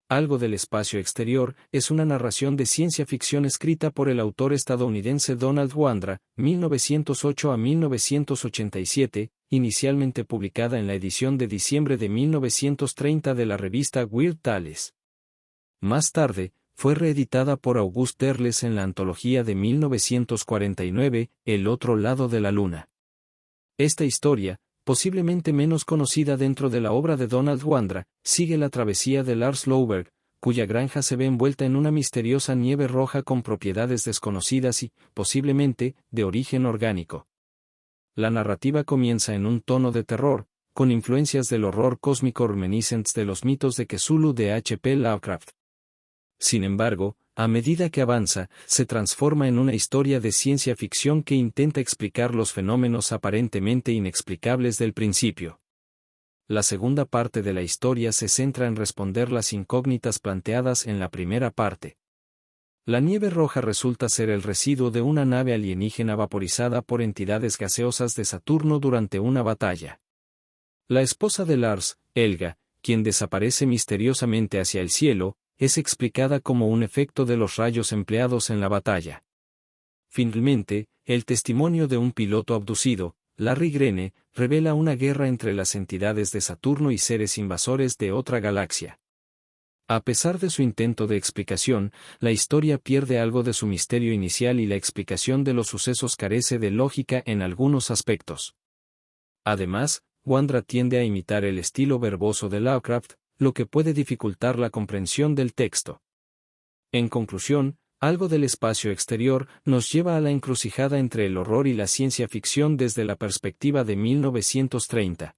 Algo del espacio exterior es una narración de ciencia ficción escrita por el autor estadounidense Donald Wandra, 1908 a 1987, inicialmente publicada en la edición de diciembre de 1930 de la revista Weird Tales. Más tarde, fue reeditada por Auguste Derleth en la antología de 1949, El otro lado de la luna. Esta historia, posiblemente menos conocida dentro de la obra de Donald Wandra, sigue la travesía de Lars Louberg, cuya granja se ve envuelta en una misteriosa nieve roja con propiedades desconocidas y, posiblemente, de origen orgánico. La narrativa comienza en un tono de terror, con influencias del horror cósmico reminiscentes de los mitos de Cthulhu de H.P. Lovecraft. Sin embargo, a medida que avanza, se transforma en una historia de ciencia ficción que intenta explicar los fenómenos aparentemente inexplicables del principio. La segunda parte de la historia se centra en responder las incógnitas planteadas en la primera parte. La nieve roja resulta ser el residuo de una nave alienígena vaporizada por entidades gaseosas de Saturno durante una batalla. La esposa de Lars, Helga, quien desaparece misteriosamente hacia el cielo, es explicada como un efecto de los rayos empleados en la batalla. Finalmente, el testimonio de un piloto abducido, Larry Greene, revela una guerra entre las entidades de Saturno y seres invasores de otra galaxia. A pesar de su intento de explicación, la historia pierde algo de su misterio inicial y la explicación de los sucesos carece de lógica en algunos aspectos. Además, Wandra tiende a imitar el estilo verboso de Lovecraft, lo que puede dificultar la comprensión del texto. En conclusión, Algo del espacio exterior nos lleva a la encrucijada entre el horror y la ciencia ficción desde la perspectiva de 1930.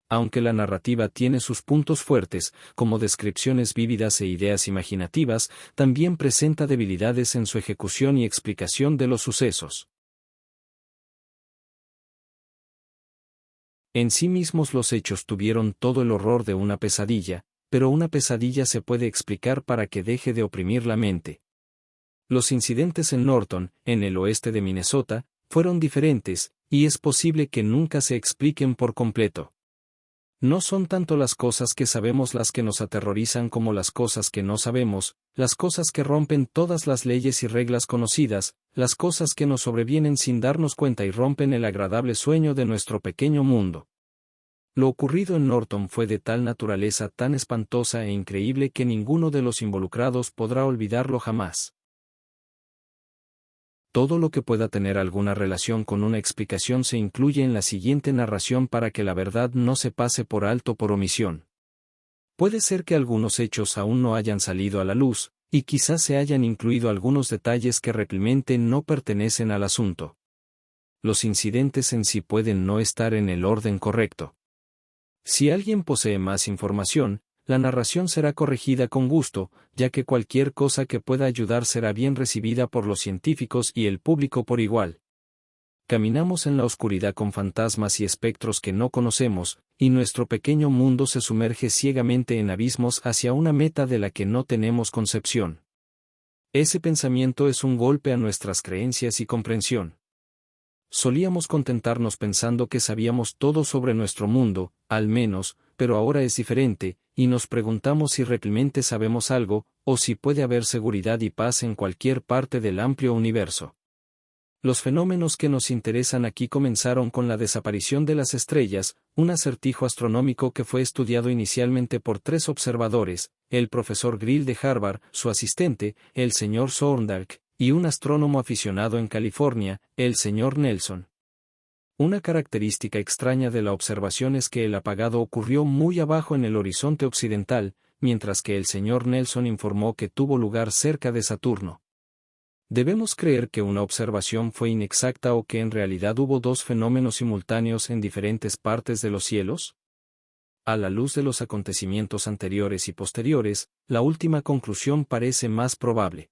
Aunque la narrativa tiene sus puntos fuertes, como descripciones vívidas e ideas imaginativas, también presenta debilidades en su ejecución y explicación de los sucesos. En sí mismos los hechos tuvieron todo el horror de una pesadilla, pero una pesadilla se puede explicar para que deje de oprimir la mente. Los incidentes en Norton, en el oeste de Minnesota, fueron diferentes, y es posible que nunca se expliquen por completo. No son tanto las cosas que sabemos las que nos aterrorizan como las cosas que no sabemos, las cosas que rompen todas las leyes y reglas conocidas, las cosas que nos sobrevienen sin darnos cuenta y rompen el agradable sueño de nuestro pequeño mundo. Lo ocurrido en Norton fue de tal naturaleza tan espantosa e increíble que ninguno de los involucrados podrá olvidarlo jamás. Todo lo que pueda tener alguna relación con una explicación se incluye en la siguiente narración para que la verdad no se pase por alto por omisión. Puede ser que algunos hechos aún no hayan salido a la luz, y quizás se hayan incluido algunos detalles que realmente no pertenecen al asunto. Los incidentes en sí pueden no estar en el orden correcto. Si alguien posee más información, la narración será corregida con gusto, ya que cualquier cosa que pueda ayudar será bien recibida por los científicos y el público por igual. Caminamos en la oscuridad con fantasmas y espectros que no conocemos, y nuestro pequeño mundo se sumerge ciegamente en abismos hacia una meta de la que no tenemos concepción. Ese pensamiento es un golpe a nuestras creencias y comprensión. Solíamos contentarnos pensando que sabíamos todo sobre nuestro mundo, al menos, pero ahora es diferente, y nos preguntamos si realmente sabemos algo, o si puede haber seguridad y paz en cualquier parte del amplio universo. Los fenómenos que nos interesan aquí comenzaron con la desaparición de las estrellas, un acertijo astronómico que fue estudiado inicialmente por 3 observadores, el profesor Grill de Harvard, su asistente, el señor Thorndike, y un astrónomo aficionado en California, el señor Nelson. Una característica extraña de la observación es que el apagado ocurrió muy abajo en el horizonte occidental, mientras que el señor Nelson informó que tuvo lugar cerca de Saturno. ¿Debemos creer que una observación fue inexacta o que en realidad hubo 2 fenómenos simultáneos en diferentes partes de los cielos? A la luz de los acontecimientos anteriores y posteriores, la última conclusión parece más probable.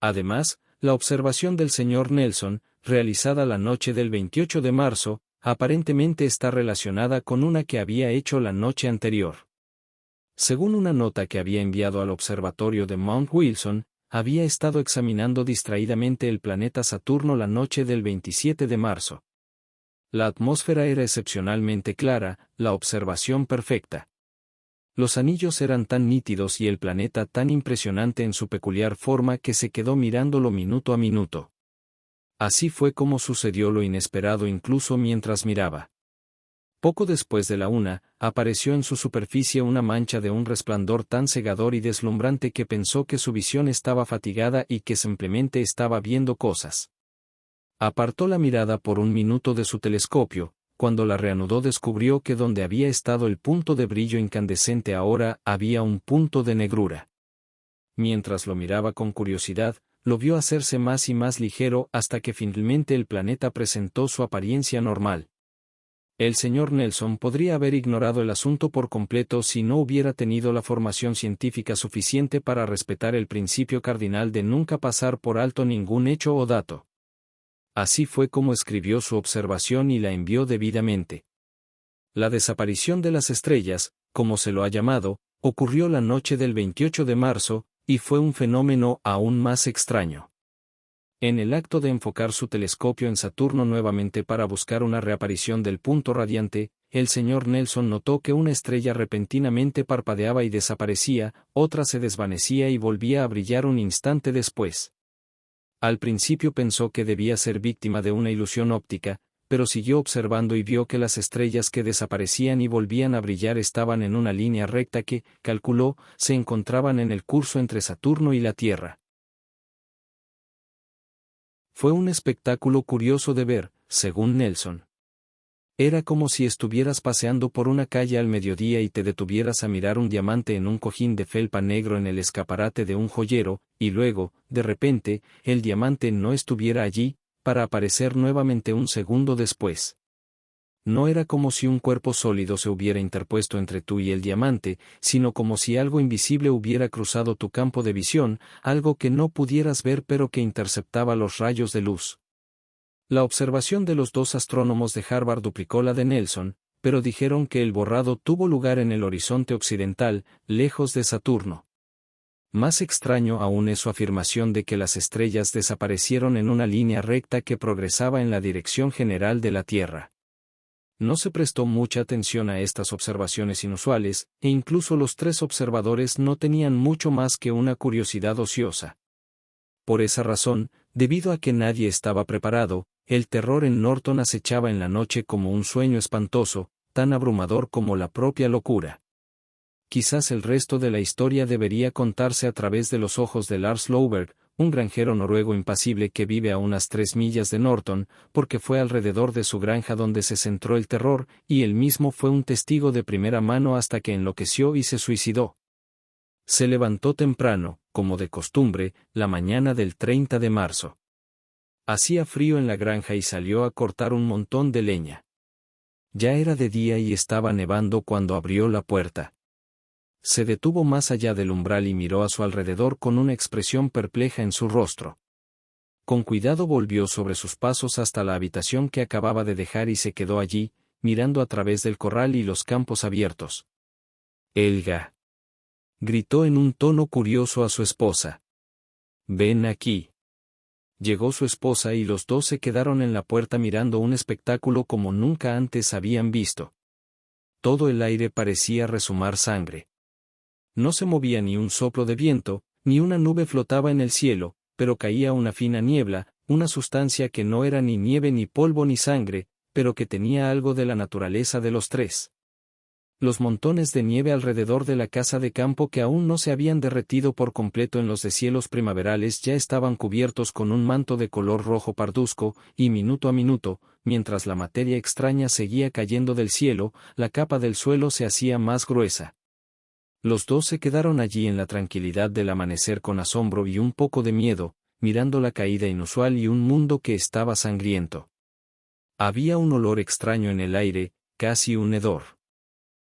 Además, la observación del señor Nelson, realizada la noche del 28 de marzo, aparentemente está relacionada con una que había hecho la noche anterior. Según una nota que había enviado al observatorio de Mount Wilson, había estado examinando distraídamente el planeta Saturno la noche del 27 de marzo. La atmósfera era excepcionalmente clara, la observación perfecta. Los anillos eran tan nítidos y el planeta tan impresionante en su peculiar forma que se quedó mirándolo minuto a minuto. Así fue como sucedió lo inesperado incluso mientras miraba. Poco después de la una, apareció en su superficie una mancha de un resplandor tan cegador y deslumbrante que pensó que su visión estaba fatigada y que simplemente estaba viendo cosas. Apartó la mirada por un minuto de su telescopio. Cuando la reanudó descubrió que donde había estado el punto de brillo incandescente ahora había un punto de negrura. Mientras lo miraba con curiosidad, lo vio hacerse más y más ligero hasta que finalmente el planeta presentó su apariencia normal. El señor Nelson podría haber ignorado el asunto por completo si no hubiera tenido la formación científica suficiente para respetar el principio cardinal de nunca pasar por alto ningún hecho o dato. Así fue como escribió su observación y la envió debidamente. La desaparición de las estrellas, como se lo ha llamado, ocurrió la noche del 28 de marzo, y fue un fenómeno aún más extraño. En el acto de enfocar su telescopio en Saturno nuevamente para buscar una reaparición del punto radiante, el señor Nelson notó que una estrella repentinamente parpadeaba y desaparecía, otra se desvanecía y volvía a brillar un instante después. Al principio pensó que debía ser víctima de una ilusión óptica, pero siguió observando y vio que las estrellas que desaparecían y volvían a brillar estaban en una línea recta que, calculó, se encontraban en el curso entre Saturno y la Tierra. Fue un espectáculo curioso de ver, según Nelson. Era como si estuvieras paseando por una calle al mediodía y te detuvieras a mirar un diamante en un cojín de felpa negro en el escaparate de un joyero, y luego, de repente, el diamante no estuviera allí, para aparecer nuevamente un segundo después. No era como si un cuerpo sólido se hubiera interpuesto entre tú y el diamante, sino como si algo invisible hubiera cruzado tu campo de visión, algo que no pudieras ver pero que interceptaba los rayos de luz. La observación de los dos astrónomos de Harvard duplicó la de Nelson, pero dijeron que el borrado tuvo lugar en el horizonte occidental, lejos de Saturno. Más extraño aún es su afirmación de que las estrellas desaparecieron en una línea recta que progresaba en la dirección general de la Tierra. No se prestó mucha atención a estas observaciones inusuales, e incluso los tres observadores no tenían mucho más que una curiosidad ociosa. Por esa razón, debido a que nadie estaba preparado, el terror en Norton acechaba en la noche como un sueño espantoso, tan abrumador como la propia locura. Quizás el resto de la historia debería contarse a través de los ojos de Lars Louberg, un granjero noruego impasible que vive a unas 3 millas de Norton, porque fue alrededor de su granja donde se centró el terror, y él mismo fue un testigo de primera mano hasta que enloqueció y se suicidó. Se levantó temprano, como de costumbre, la mañana del 30 de marzo. Hacía frío en la granja y salió a cortar un montón de leña. Ya era de día y estaba nevando cuando abrió la puerta. Se detuvo más allá del umbral y miró a su alrededor con una expresión perpleja en su rostro. Con cuidado volvió sobre sus pasos hasta la habitación que acababa de dejar y se quedó allí, mirando a través del corral y los campos abiertos. «Helga», gritó en un tono curioso a su esposa. «Ven aquí». Llegó su esposa y los dos se quedaron en la puerta mirando un espectáculo como nunca antes habían visto. Todo el aire parecía resumar sangre. No se movía ni un soplo de viento, ni una nube flotaba en el cielo, pero caía una fina niebla, una sustancia que no era ni nieve ni polvo ni sangre, pero que tenía algo de la naturaleza de los tres. Los montones de nieve alrededor de la casa de campo que aún no se habían derretido por completo en los deshielos primaverales ya estaban cubiertos con un manto de color rojo parduzco, y minuto a minuto, mientras la materia extraña seguía cayendo del cielo, la capa del suelo se hacía más gruesa. Los dos se quedaron allí en la tranquilidad del amanecer con asombro y un poco de miedo, mirando la caída inusual y un mundo que estaba sangriento. Había un olor extraño en el aire, casi un hedor.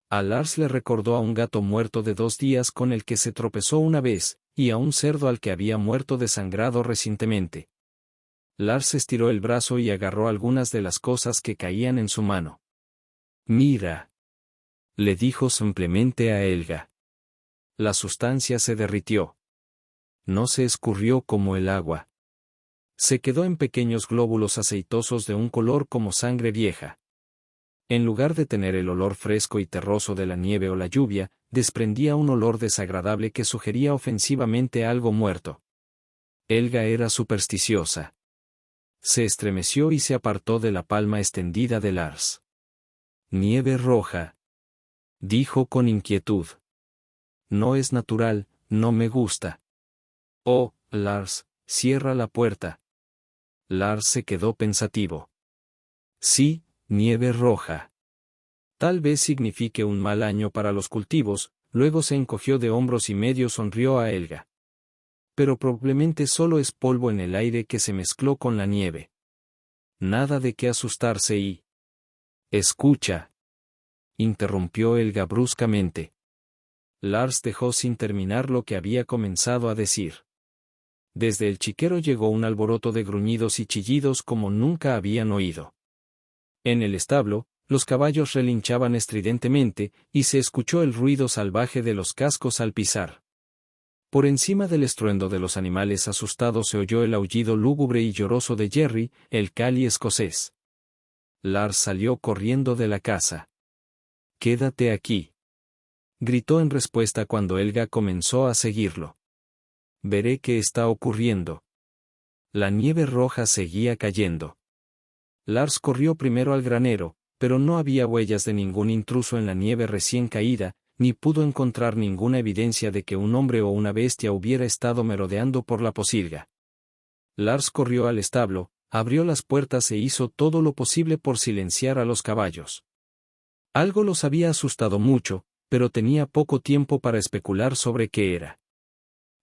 A Lars le recordó a un gato muerto de 2 días con el que se tropezó una vez, y a un cerdo al que había muerto desangrado recientemente. Lars estiró el brazo y agarró algunas de las cosas que caían en su mano. «Mira», le dijo simplemente a Helga. La sustancia se derritió. No se escurrió como el agua. Se quedó en pequeños glóbulos aceitosos de un color como sangre vieja. En lugar de tener el olor fresco y terroso de la nieve o la lluvia, desprendía un olor desagradable que sugería ofensivamente algo muerto. Helga era supersticiosa. Se estremeció y se apartó de la palma extendida de Lars. «Nieve roja», dijo con inquietud. «No es natural, no me gusta». «Oh, Lars, cierra la puerta». Lars se quedó pensativo. «Sí, nieve roja. Tal vez signifique un mal año para los cultivos», luego se encogió de hombros y medio sonrió a Helga. «Pero probablemente solo es polvo en el aire que se mezcló con la nieve. Nada de qué asustarse y...» «Escucha», interrumpió Helga bruscamente. Lars dejó sin terminar lo que había comenzado a decir. Desde el chiquero llegó un alboroto de gruñidos y chillidos como nunca habían oído. En el establo, los caballos relinchaban estridentemente, y se escuchó el ruido salvaje de los cascos al pisar. Por encima del estruendo de los animales asustados se oyó el aullido lúgubre y lloroso de Jerry, el cali escocés. Lars salió corriendo de la casa. «Quédate aquí», gritó en respuesta cuando Helga comenzó a seguirlo. «Veré qué está ocurriendo». La nieve roja seguía cayendo. Lars corrió primero al granero, pero no había huellas de ningún intruso en la nieve recién caída, ni pudo encontrar ninguna evidencia de que un hombre o una bestia hubiera estado merodeando por la posilga. Lars corrió al establo, abrió las puertas e hizo todo lo posible por silenciar a los caballos. Algo los había asustado mucho, pero tenía poco tiempo para especular sobre qué era.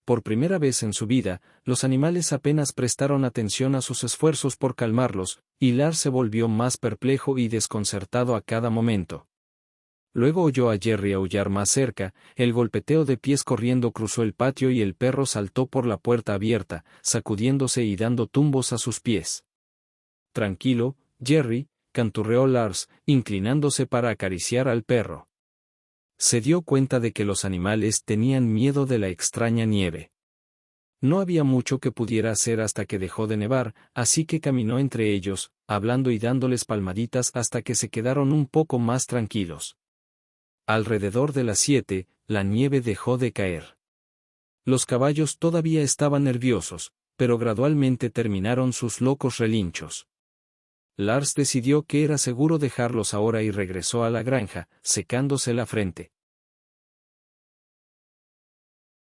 Por primera vez en su vida, los animales apenas prestaron atención a sus esfuerzos por calmarlos, y Lars se volvió más perplejo y desconcertado a cada momento. Luego oyó a Jerry aullar más cerca, el golpeteo de pies corriendo cruzó el patio y el perro saltó por la puerta abierta, sacudiéndose y dando tumbos a sus pies. «Tranquilo, Jerry», canturreó Lars, inclinándose para acariciar al perro. Se dio cuenta de que los animales tenían miedo de la extraña nieve. No había mucho que pudiera hacer hasta que dejó de nevar, así que caminó entre ellos, hablando y dándoles palmaditas hasta que se quedaron un poco más tranquilos. Alrededor de las 7, la nieve dejó de caer. Los caballos todavía estaban nerviosos, pero gradualmente terminaron sus locos relinchos. Lars decidió que era seguro dejarlos ahora y regresó a la granja, secándose la frente.